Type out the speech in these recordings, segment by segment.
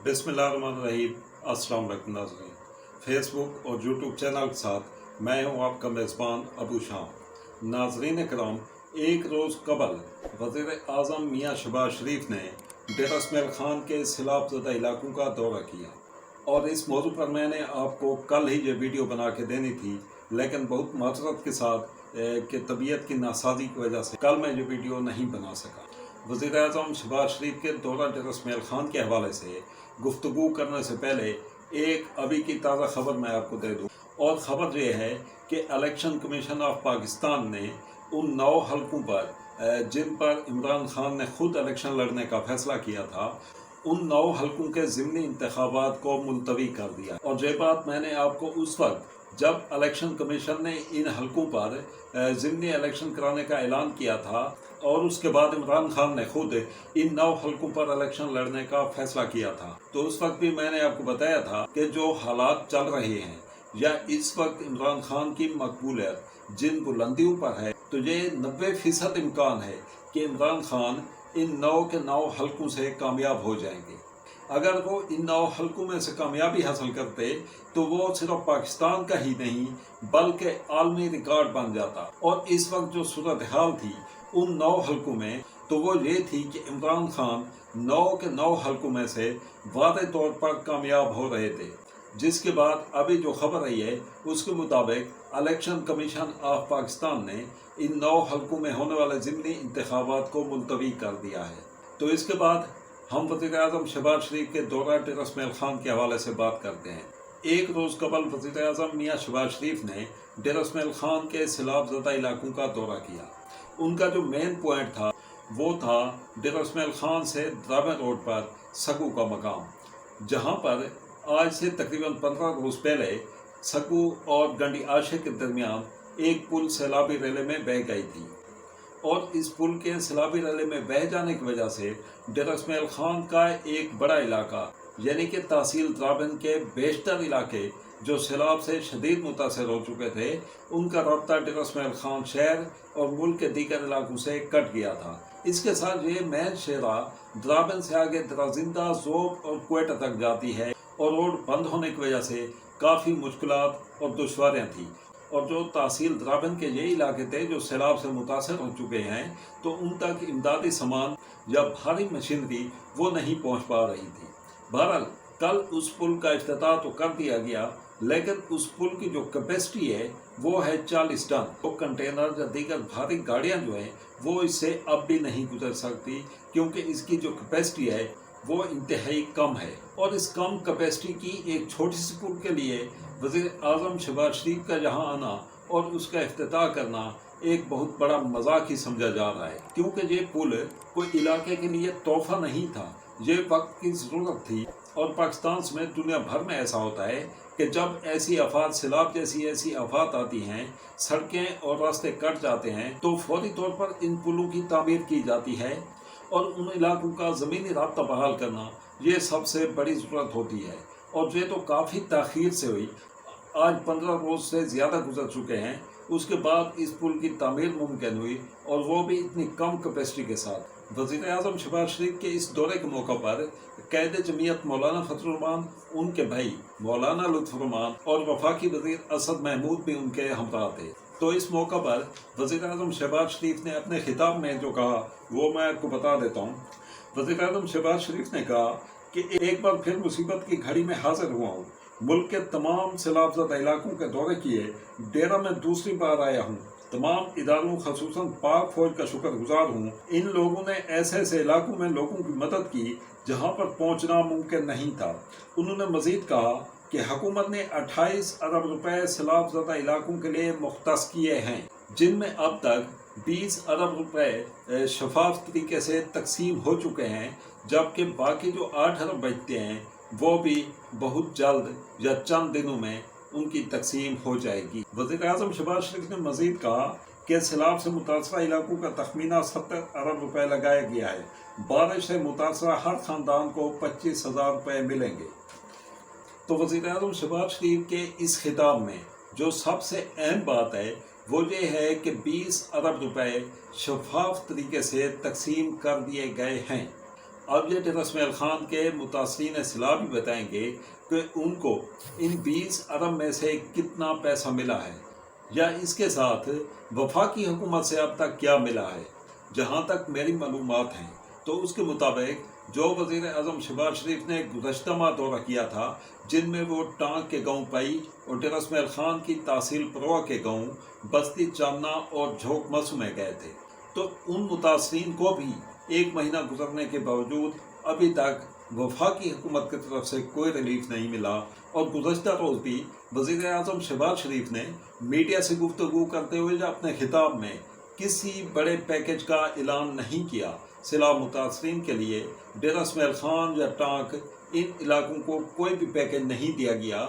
बिस्मिल्लाहिर्रहमानिर्रहीम। अस्सलाम वालेकुम नाज़रीन। फेसबुक और यूट्यूब चैनल के साथ मैं हूँ आपका मेज़बान अबू शाम। नाज़रीन कराम, एक रोज़ कबल वज़ीर आज़म मियाँ शहबाज शरीफ ने डेरा इस्माइल खान के सैलाब ज़दा इलाकों का दौरा किया और इस मौजू पर मैंने आपको कल ही ये वीडियो बना के देनी थी, लेकिन बहुत माजरत के साथ कि तबीयत की नासाजी की वजह से कल मैं ये वीडियो नहीं बना सका। वज़ीर आज़म शहबाज शरीफ के दौरा डेरा इस्माइल खान के हवाले से गुफ्तगू करने से पहले एक अभी की ताज़ा खबर मैं आपको दे दूँ। और ख़बर ये है कि इलेक्शन कमीशन ऑफ पाकिस्तान ने उन 9 हलकों पर जिन पर इमरान खान ने खुद इलेक्शन लड़ने का फैसला किया था, उन 9 हलकों के ज़िमनी इंतखाबात को मुलतवी कर दिया। और ये बात मैंने आपको उस वक्त जब इलेक्शन कमीशन ने इन हलकों पर ज़िमनी इलेक्शन कराने का ऐलान किया था और उसके बाद इमरान खान ने खुद इन 9 हलकों पर इलेक्शन लड़ने का फैसला किया था, तो उस वक्त भी मैंने आपको बताया था कि जो हालात चल रहे हैं या इस वक्त इमरान खान की मकबूलियत जिन बुलंदियों पर है, तो ये 90% इम्कान है कि इमरान खान इन 9 के 9 हलकों से कामयाब हो जाएंगे। अगर वो इन 9 हलकों में से कामयाबी हासिल करते तो वो सिर्फ पाकिस्तान का ही नहीं बल्कि आलमी रिकॉर्ड बन जाता। और इस वक्त जो सूरत हाल थी उन 9 हलकों में, तो वो ये थी कि इमरान खान 9 के 9 हलकों में से वादे तौर पर कामयाब हो रहे थे, जिसके बाद अभी जो खबर आई है उसके मुताबिक इलेक्शन कमीशन ऑफ पाकिस्तान ने इन 9 हलकों में होने वाले ज़िमनी इंतखाबात को मुलतवी कर दिया है। तो इसके बाद हम वज़ीर आज़म शहबाज शरीफ के दौरा डेरा इस्माइल खान के हवाले से बात करते हैं। एक रोज़ कबल वज़ीर आज़म मियाँ शहबाज शरीफ ने डेरा इस्माइल खान के सैलाब ज़दा इलाकों का दौरा किया। उनका जो मेन पॉइंट था वो था डेरा इस्माइल खान से द्राबन रोड पर सकू का मकाम, जहाँ पर आज से तकरीबन 15 रोज़ पहले सकू और गंडी आशे के दरमियान एक पुल सैलाबी रेले में बह गई थी। और इस पुल के सैलाबी रेले में बह जाने की वजह से डेरा इस्माइल खान का एक बड़ा इलाका यानी कि तहसील द्राबन के बेशतर इलाके जो सैलाब से शदीद मुतासर हो चुके थे, उनका रब्ता डेरा इस्माइल खान शहर और मुल्क के दीगर इलाकों से कट गया था। इसके साथ ये मेन शहरा द्राबन से आगे दराजिंदा, ज़ोब और क्वेटा तक जाती है और रोड बंद होने की वजह से काफ़ी मुश्किलात और दुश्वारियाँ थी। और जो तहसील द्राबन के ये इलाके थे जो सैलाब से मुतासर हो चुके हैं, तो उन तक इमदादी सामान या भारी मशीनरी वो नहीं पहुंच पा रही थी। बहरहाल कल उस पुल का इफ्तिताह तो कर दिया गया, लेकिन उस पुल की जो कैपेसिटी है वो है 40 टन। तो कंटेनर या दीगर भारी गाड़ियाँ जो हैं वो इससे अब भी नहीं गुजर सकती, क्योंकि इसकी जो कैपेसिटी है वो इंतहाई कम है। और इस कम कैपेसिटी की एक छोटी सी पुल के लिए वज़ीर आज़म शहबाज शरीफ का यहाँ आना और उसका इफ्तिताह करना एक बहुत बड़ा मजाक ही समझा जा रहा है, क्योंकि ये पुल कोई इलाके के लिए तोहफा नहीं था, ये वक्त की ज़रूरत थी। और पाकिस्तान समेत दुनिया भर में ऐसा होता है कि जब ऐसी आफात, सैलाब जैसी ऐसी आफात आती हैं, सड़कें और रास्ते कट जाते हैं, तो फौरी तौर पर इन पुलों की तामीर की जाती है और उन इलाकों का ज़मीनी राब्ता बहाल करना ये सबसे बड़ी ज़रूरत होती है। और ये तो काफ़ी ताख़ीर से हुई, आज 15 रोज़ से ज़्यादा गुजर चुके हैं, उसके बाद इस पुल की तामीर मुमकिन हुई, और वो भी इतनी कम कैपेसिटी के साथ। वज़ीर आज़म शहबाज शरीफ के इस दौरे के मौका पर क़ायद जमीयत मौलाना फ़ज़लुर रहमान, उनके भाई मौलाना लुत्फ़ुर रहमान और वफाकी वज़ीर असद महमूद भी उनके हमराह थे। तो इस मौका पर वज़ीर आज़म शहबाज शरीफ ने अपने खिताब में जो कहा वो मैं आपको बता देता हूँ। वज़ीर आज़म शहबाज शरीफ ने कहा कि एक बार फिर मुसीबत की घड़ी में हाजिर हुआ हूँ। मुल्क के तमाम सैलाबज़दा इलाकों के दौरे किए डेरा में दूसरी बार आया हूँ। तमाम इदारों ख़ुसूसन पाक फौज का शुक्रगुजार हूँ। इन लोगों ने ऐसे ऐसे इलाकों में लोगों की मदद की जहाँ पर पहुँचना मुमकिन नहीं था। उन्होंने मज़ीद कहा कि हुकूमत ने 28 अरब रुपए सैलाबज़दा इलाकों के लिए मुख्तस किए हैं, जिनमें अब तक 20 अरब रुपए शफाफ तरीके से तकसीम हो चुके हैं, जबकि बाकी जो 8 अरब बचते हैं वो भी बहुत जल्द या चंद दिनों में उनकी तकसीम हो जाएगी। वज़ीर आज़म शहबाज शरीफ ने मज़ीद कहा कि सैलाब से मुतासरा इलाकों का तखमीना 70 अरब रुपए लगाया गया है। बारिश से मुतासरा हर ख़ानदान को 25,000 रुपये मिलेंगे। तो वज़ीर आज़म शहबाज शरीफ के इस खिताब में जो सबसे अहम बात है वो ये है कि 20 अरब रुपए शफाफ तरीके से तकसीम कर दिए गए हैं। اب یہ ڈیر اسماعیل خان کے متاثرین سیلاب بھی بتائیں گے کہ ان کو ان 20 ارب میں سے کتنا پیسہ ملا ہے، یا اس کے ساتھ وفاقی حکومت سے اب تک کیا ملا ہے۔ جہاں تک میری معلومات ہیں تو اس کے مطابق جو وزیر اعظم شہباز شریف نے گزشتہ ماہ دورہ کیا تھا، جن میں وہ ٹانک کے گاؤں پئی اور ڈیر اسماعیل خان کی تحصیل پروا کے گاؤں بستی چاندنا اور جھوک مسو میں گئے تھے، تو ان متاثرین کو بھی 1 مہینہ گزرنے کے باوجود ابھی تک وفاقی حکومت کی طرف سے کوئی ریلیف نہیں ملا۔ اور گزشتہ روز بھی وزیر اعظم شہباز شریف نے میڈیا سے گفتگو کرتے ہوئے اپنے خطاب میں کسی بڑے پیکج کا اعلان نہیں کیا۔ سیلاب متاثرین کے لیے ڈیر اسماعیل خان یا ٹانک ان علاقوں کو کوئی بھی پیکج نہیں دیا گیا،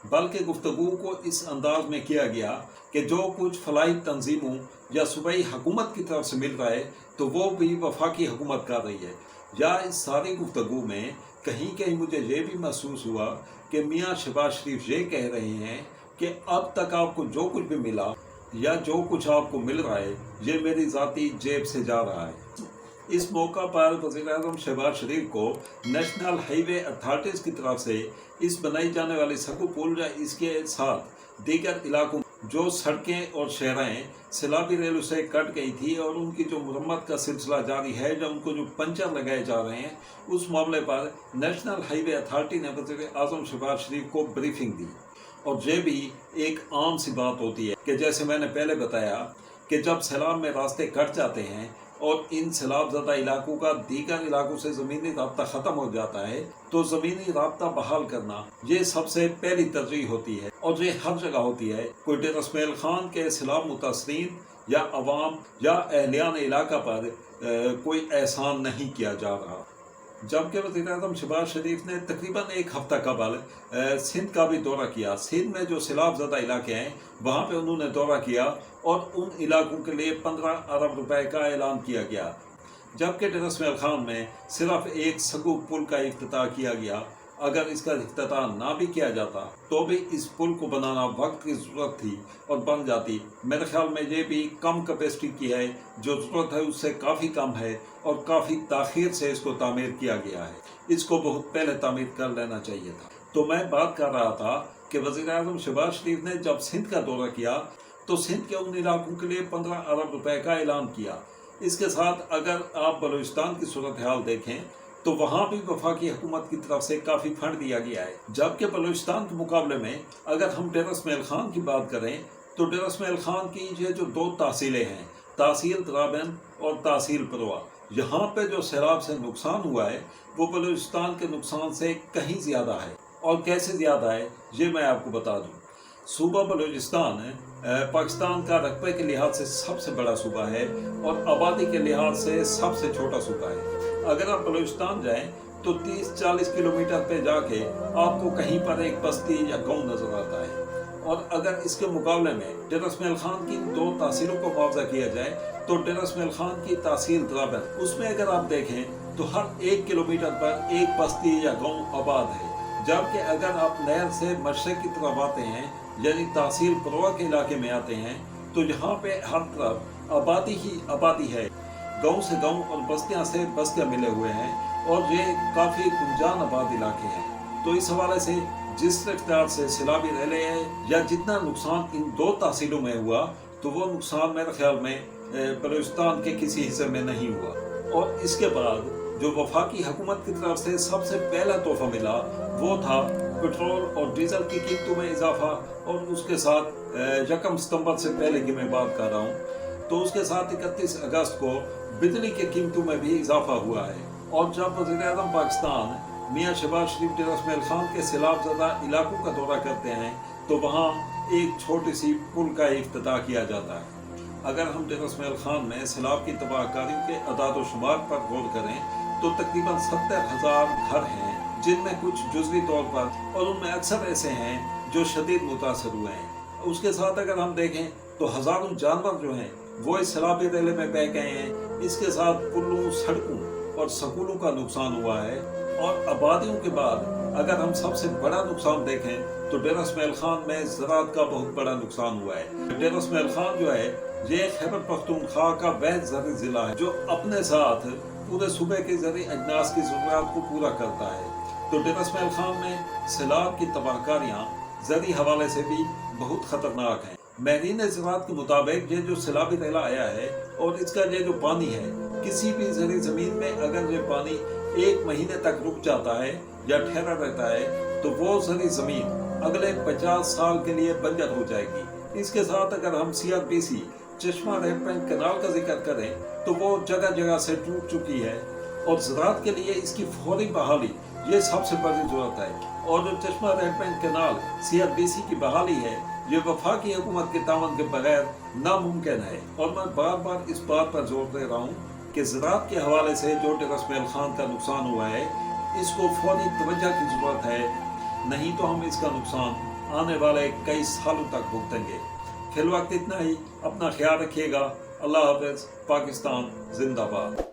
بلکہ گفتگو کو اس انداز میں کیا گیا کہ جو کچھ فلاحی تنظیموں یا صوبائی حکومت کی طرف سے مل رہا ہے تو وہ بھی وفاقی حکومت کر رہی ہے۔ یا اس ساری گفتگو میں کہیں کہیں مجھے یہ بھی محسوس ہوا کہ میاں شہباز شریف یہ کہہ رہے ہیں کہ اب تک آپ کو جو کچھ بھی ملا یا جو کچھ آپ کو مل رہا ہے یہ میری ذاتی جیب سے جا رہا ہے۔ اس موقع پر وزیر اعظم شہباز شریف کو نیشنل ہائی وے اتھارٹیز کی طرف سے اس بنائی جانے والی سکو پل یا اس کے ساتھ دیگر علاقوں جو سڑکیں اور شاہراہیں سیلابی ریلوں سے کٹ گئی تھی اور ان کی جو مرمت کا سلسلہ جاری ہے یا ان کو جو پنچر لگائے جا رہے ہیں، اس معاملے پر نیشنل ہائی وے اتھارٹی نے وزیر اعظم شہباز شریف کو بریفنگ دی۔ اور یہ بھی ایک عام سی بات ہوتی ہے کہ جیسے میں نے پہلے بتایا کہ جب سیلاب میں راستے کٹ جاتے ہیں اور ان سیلاب زدہ علاقوں کا دیگر علاقوں سے زمینی رابطہ ختم ہو جاتا ہے تو زمینی رابطہ بحال کرنا یہ سب سے پہلی ترجیح ہوتی ہے، اور یہ ہر جگہ ہوتی ہے۔ کوئی ڈیر اسماعیل خان کے سیلاب متاثرین یا عوام یا اہلیان علاقہ پر کوئی احسان نہیں کیا جا رہا۔ جبکہ وزیر اعظم شہباز شریف نے تقریباً 1 ہفتہ قبل سندھ کا بھی دورہ کیا۔ سندھ میں جو سیلاب زدہ علاقے ہیں وہاں پہ انہوں نے دورہ کیا اور ان علاقوں کے لیے 15 ارب روپے کا اعلان کیا گیا، جبکہ ڈیر اسماعیل خان میں صرف ایک سگو پل کا افتتاح کیا گیا۔ اگر اس کا افتتاح نہ بھی کیا جاتا تو بھی اس پل کو بنانا وقت کی ضرورت تھی اور بن جاتی۔ میرے خیال میں یہ بھی کم کیپیسٹی کی ہے، جو ضرورت ہے اس سے کافی کم ہے اور کافی تاخیر سے اس کو تعمیر کیا گیا ہے۔ اس کو بہت پہلے تعمیر کر لینا چاہیے تھا۔ تو میں بات کر رہا تھا کہ وزیر اعظم شہباز شریف نے جب سندھ کا دورہ کیا تو سندھ کے ان علاقوں کے لیے 15 ارب روپے کا اعلان کیا۔ اس کے ساتھ اگر آپ بلوچستان کی صورتحال دیکھیں تو وہاں بھی وفاقی حکومت کی طرف سے کافی فنڈ دیا گیا ہے، جبکہ بلوچستان کے مقابلے میں اگر ہم ڈیر اسماعیل خان کی بات کریں تو ڈیر اسماعیل خان کی یہ جو 2 تحصیلیں ہیں، تحصیل درابین اور تحصیل پروا، یہاں پہ جو سیلاب سے نقصان ہوا ہے وہ بلوچستان کے نقصان سے کہیں زیادہ ہے۔ اور کیسے زیادہ ہے یہ میں آپ کو بتا دوں۔ صوبہ بلوچستان پاکستان کا رقبے کے لحاظ سے سب سے بڑا صوبہ ہے اور آبادی کے لحاظ سے سب سے چھوٹا صوبہ ہے۔ اگر آپ بلوچستان جائیں تو 30-40 کلومیٹر پہ جا کے آپ کو کہیں پر ایک بستی یا گاؤں نظر آتا ہے، اور اگر اس کے مقابلے میں ڈیر اسماعیل خان کی 2 تحصیلوں کو معاوضہ کیا جائے تو ڈیر اسماعیل خان کی تحصیل درابین، اس میں اگر آپ دیکھیں تو ہر 1 کلومیٹر پر ایک بستی یا گاؤں آباد ہے، جبکہ اگر آپ نہر سے مشرق کی طرف آتے ہیں یعنی تحصیل پروا کے علاقے میں آتے ہیں تو یہاں پہ ہر طرف آبادی ہی آبادی ہے، گاؤں سے گاؤں اور بستیاں سے بستیاں ملے ہوئے ہیں، اور یہ کافی گنجان آباد علاقے ہیں۔ تو اس حوالے سے جس رفتار سے سیلابی ریلیں ہیں یا جتنا نقصان ان 2 تحصیلوں میں ہوا تو وہ نقصان میرے خیال میں بلوچستان کے کسی حصے میں نہیں ہوا۔ اور اس کے بعد جو وفاقی حکومت کی طرف سے سب سے پہلا تحفہ ملا وہ تھا پٹرول اور ڈیزل کی قیمتوں میں اضافہ، اور اس کے ساتھ 1 ستمبر سے پہلے کی میں بات کر رہا ہوں تو اس کے ساتھ 31 اگست کو بجلی کی قیمتوں میں بھی اضافہ ہوا ہے۔ اور جب وزیر اعظم پاکستان میاں شہباز شریف ڈیر اسماعیل خان کے سیلاب زدہ علاقوں کا دورہ کرتے ہیں تو وہاں ایک چھوٹی سی پل کا افتتاح کیا جاتا ہے۔ اگر ہم ڈیر اسماعیل خان میں سیلاب کی تباہ کاریوں کے اعداد و شمار پر غور کریں تو تقریباً 70,000 گھر ہیں جن میں کچھ جزوی طور پر، اور ان میں اکثر ایسے ہیں جو شدید متاثر ہوئے ہیں۔ اس کے ساتھ اگر ہم دیکھیں تو ہزاروں جانور جو ہیں وہ اس سیلابی ریلے میں بہہ گئے ہیں۔ اس کے ساتھ پلوں، سڑکوں اور سکولوں کا نقصان ہوا ہے، اور آبادیوں کے بعد اگر ہم سب سے بڑا نقصان دیکھیں تو ڈیر اسماعیل خان میں زراعت کا بہت بڑا نقصان ہوا ہے۔ ڈیر اسماعیل خان جو ہے یہ خیبر پختونخوا کا وہ زرعی ضلع ہے جو اپنے ساتھ पूरे सूबे के ज़रिए अजनास की ज़रूरत को पूरा करता है। तो डरस महल खान में सैलाब की तबाहकारियाँ ज़री हवाले से भी बहुत ख़तरनाक हैं। महरीन ज़राअत के मुताबिक ये जो सैलाबी रेला आया है और इसका ये जो पानी है, किसी भी ज़री ज़मीन में अगर ये पानी 1 महीने तक रुक जाता है या ठहरा रहता है तो वो ज़री ज़मीन अगले 50 साल के लिए बंजर हो जाएगी। इसके साथ अगर हम CRPC चश्मा रेपन कैनाल का जिक्र करें तो वो जगह जगह से टूट चुकी है और ज़राअत के लिए इसकी फौरी बहाली ये सबसे बड़ी ज़रूरत है। और जो चश्मा रेपन कैनाल CRPC की बहाली है ये वफाकी हुकूमत के तावन के बगैर नामुमकिन है। और मैं बार बार इस बात पर जोर दे रहा हूँ कि ज़राअत के हवाले से जो डरस महल खान का नुकसान हुआ है इसको फौरी तवज्जो की ज़रूरत है, नहीं तो हम इसका नुकसान आने वाले कई सालों तक भुगतेंगे। फिल वक्त इतना ही, अपना ख्याल रखिएगा। अल्लाह हाफ़िज़। पाकिस्तान जिंदाबाद।